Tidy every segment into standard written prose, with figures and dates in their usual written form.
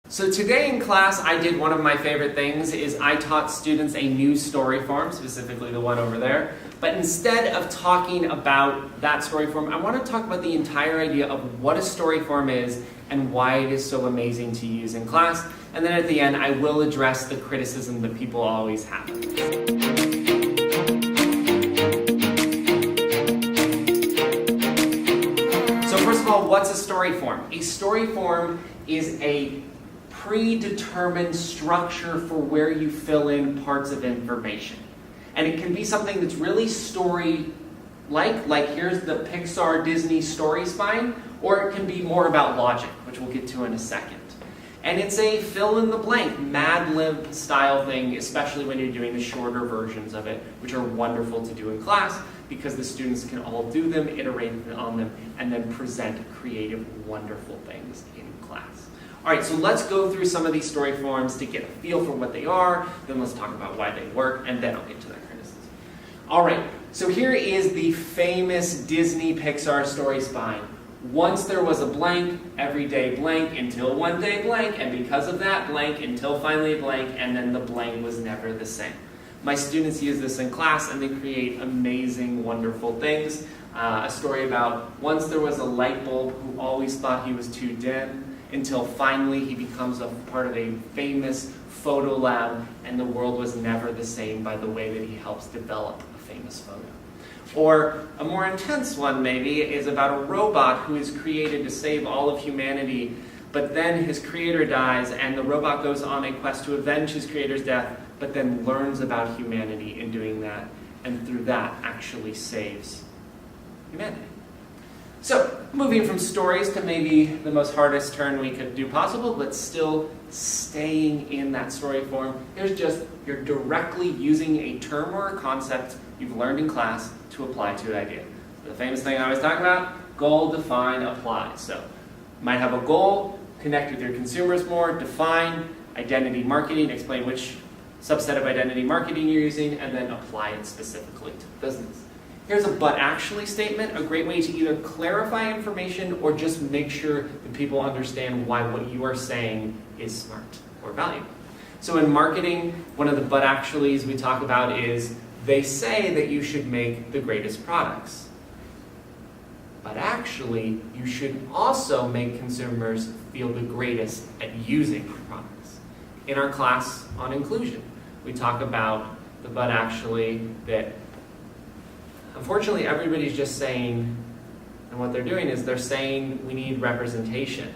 So today in class, I did one of my favorite things is I taught students a new story form, specifically the one over there. But instead of talking about that story form, I want to talk about the entire idea of what a story form is and why it is so amazing to use in class. And then at the end, I will address the criticism that people always have. So first of all, what's a story form? A story form is a predetermined structure for where you fill in parts of information. And it can be something that's really story-like here's the Pixar Disney story spine, or it can be more about logic, which we'll get to in a second. And it's a fill-in-the-blank, Mad Lib style thing, especially when you're doing the shorter versions of it, which are wonderful to do in class because the students can all do them, iterate on them, and then present creative, wonderful things in class. All right, so let's go through some of these story forms to get a feel for what they are, then let's talk about why they work, and then I'll get to that criticism. All right, so here is the famous Disney Pixar story spine. Once there was a blank, every day blank, until one day blank, and because of that blank, until finally blank, and then the blank was never the same. My students use this in class, and they create amazing, wonderful things. A story about once there was a light bulb who always thought he was too dim, until finally he becomes a part of a famous photo lab, and the world was never the same by the way that he helps develop a famous photo. Or a more intense one maybe is about a robot who is created to save all of humanity, but then his creator dies and the robot goes on a quest to avenge his creator's death, but then learns about humanity in doing that, and through that actually saves humanity. So, moving from stories to maybe the most hardest turn we could do possible, but still staying in that story form. Here's just, you're directly using a term or a concept you've learned in class to apply to an idea. The famous thing I always talk about, goal, define, apply. So, you might have a goal, connect with your consumers more, define identity marketing, explain which subset of identity marketing you're using, and then apply it specifically to the business. Here's a but actually statement, a great way to either clarify information or just make sure that people understand why what you are saying is smart or valuable. So in marketing, one of the but actuallys we talk about is they say that you should make the greatest products. But actually, you should also make consumers feel the greatest at using your products. In our class on inclusion, we talk about the but actually that unfortunately, everybody's just saying, and what they're doing is they're saying we need representation.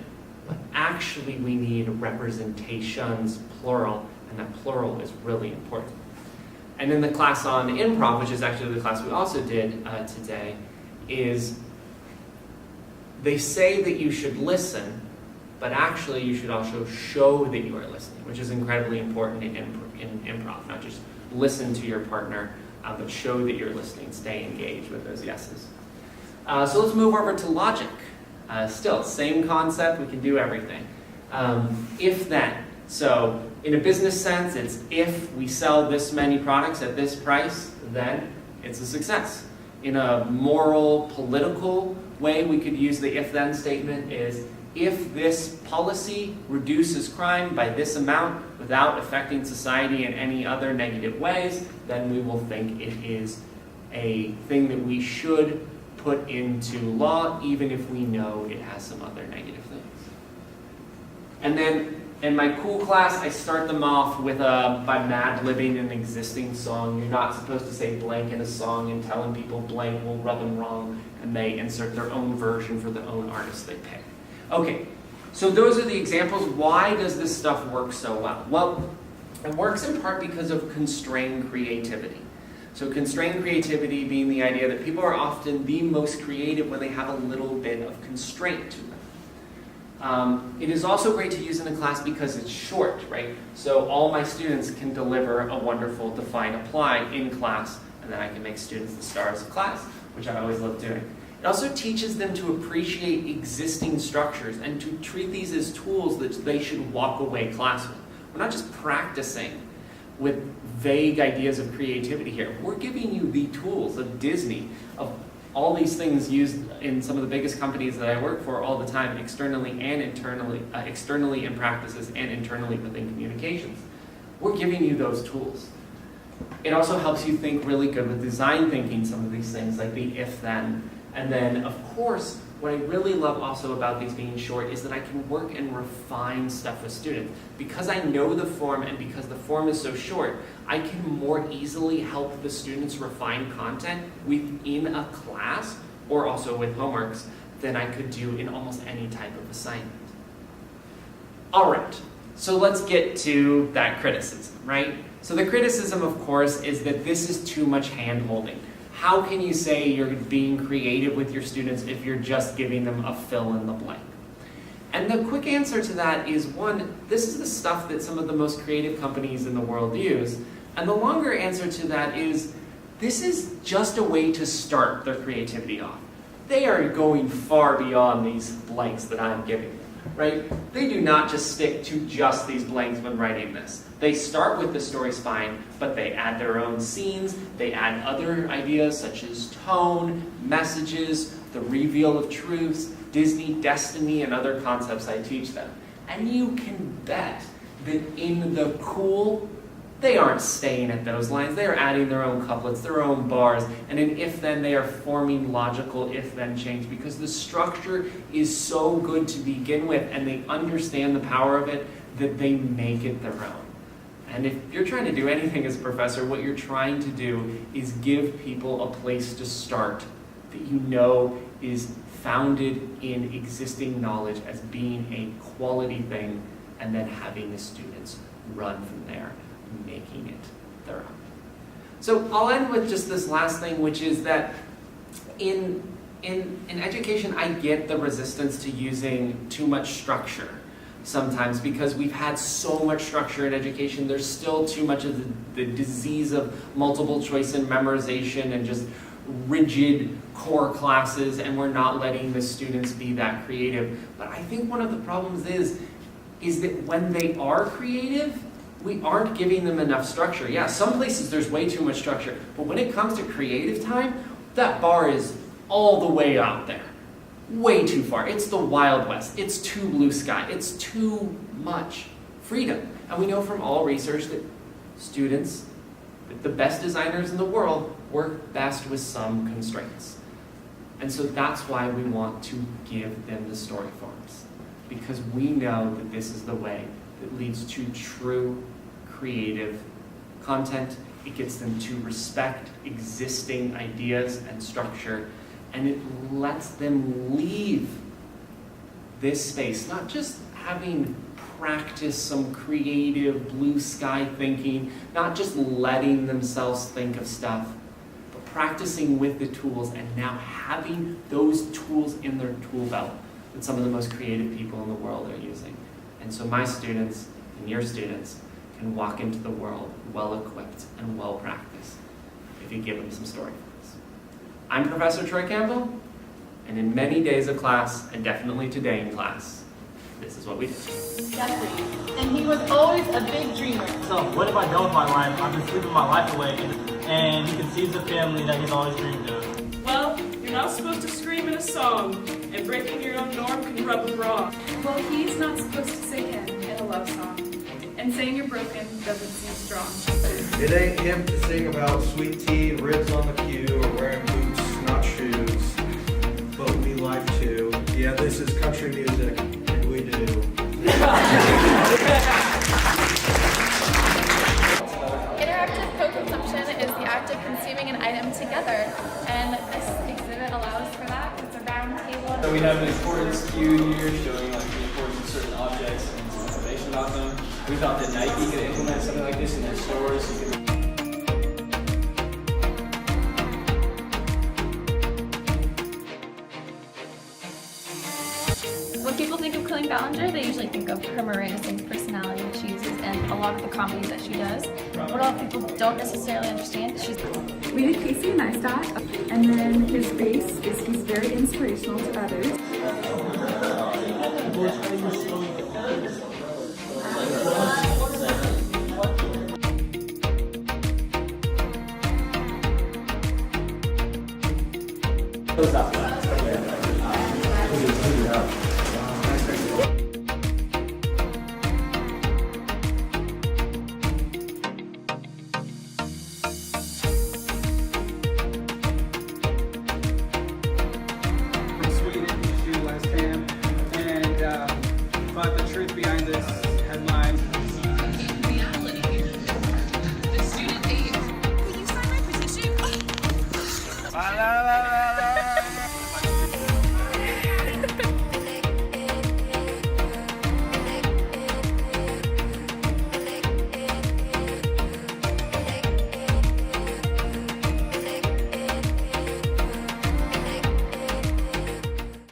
But actually, we need representations, plural, and that plural is really important. And in the class on improv, which is actually the class we also did today, is they say that you should listen, but actually you should also show that you are listening, which is incredibly important in improv, not just listen to your partner, but show that you're listening, stay engaged with those yeses. So let's move over to logic. Still, same concept, we can do everything. If then. So in a business sense, it's if we sell this many products at this price, then it's a success. In a moral, political way, we could use the if-then statement is if this policy reduces crime by this amount without affecting society in any other negative ways, then we will think it is a thing that we should put into law, even if we know it has some other negative things. And then in my cool class, I start them off with by Mad-libbing an existing song. You're not supposed to say blank in a song and telling people blank will rub them wrong, and they insert their own version for the own artist they pick. Okay, so those are the examples. Why does this stuff work so well? Well, it works in part because of constrained creativity. So constrained creativity being the idea that people are often the most creative when they have a little bit of constraint to them. It is also great to use in a class because it's short, right? So all my students can deliver a wonderful define apply in class, and then I can make students the stars of class, which I always love doing. It also teaches them to appreciate existing structures and to treat these as tools that they should walk away class with. We're not just practicing with vague ideas of creativity here. We're giving you the tools of Disney, of all these things used in some of the biggest companies that I work for all the time, externally and internally, externally in practices and internally within communications. We're giving you those tools. It also helps you think really good with design thinking, some of these things like the if-then. And then, of course, what I really love also about these being short is that I can work and refine stuff with students. Because I know the form and because the form is so short, I can more easily help the students refine content within a class or also with homeworks than I could do in almost any type of assignment. All right, so let's get to that criticism, right? So the criticism, of course, is that this is too much hand-holding. How can you say you're being creative with your students if you're just giving them a fill in the blank? And the quick answer to that is, one, this is the stuff that some of the most creative companies in the world use. And the longer answer to that is, this is just a way to start their creativity off. They are going far beyond these blanks that I'm giving them, right? They do not just stick to just these blanks when writing this. They start with the story spine, but they add their own scenes, they add other ideas such as tone, messages, the reveal of truths, Disney, destiny, and other concepts I teach them. And you can bet that in the cool, they aren't staying at those lines. They are adding their own couplets, their own bars, and in if-then they are forming logical if-then change because the structure is so good to begin with and they understand the power of it that they make it their own. And if you're trying to do anything as a professor, what you're trying to do is give people a place to start that you know is founded in existing knowledge as being a quality thing, and then having the students run from there, making it their own. So I'll end with just this last thing, which is that in education, I get the resistance to using too much structure. Sometimes because we've had so much structure in education, there's still too much of the disease of multiple choice and memorization and just rigid core classes, and we're not letting the students be that creative. But I think one of the problems is that when they are creative, we aren't giving them enough structure. Yeah, some places there's way too much structure, but when it comes to creative time, that bar is all the way out there. Way too far. It's the Wild West. It's too blue sky. It's too much freedom. And we know from all research that students, the best designers in the world, work best with some constraints. And so that's why we want to give them the story forms. Because we know that this is the way that leads to true creative content. It gets them to respect existing ideas and structure, and it lets them leave this space, not just having practiced some creative blue sky thinking, not just letting themselves think of stuff, but practicing with the tools and now having those tools in their tool belt that some of the most creative people in the world are using. And so my students and your students can walk into the world well-equipped and well-practiced if you give them some story forms. I'm Professor Troy Campbell, and in many days of class, and definitely today in class, this is what we do. Exactly. And he was always a big dreamer. So what have I done with my life? I've been sleeping my life away, and he conceives a family that he's always dreamed of. Well, you're not supposed to scream in a song, and breaking your own norm can rub him wrong. Well, he's not supposed to say him in a love song, and saying you're broken doesn't seem strong. It ain't him to sing about sweet tea, ribs on the queue, or wearing boots, not shoes. But we like to. Yeah, this is country music, and we do. Interactive co-consumption is the act of consuming an item together, and this exhibit allows for that. It's a round table. So we have an importance cue here showing like the importance of certain objects and some information about them. We thought that Nike could implement something like this in their stores. So you could When people think of Colleen Ballinger, they usually think of her morose personality that she uses and a lot of the comedies that she does. What a lot of people don't necessarily understand is she's... We did Casey Neistat, and then his face is he's very inspirational to others. those up.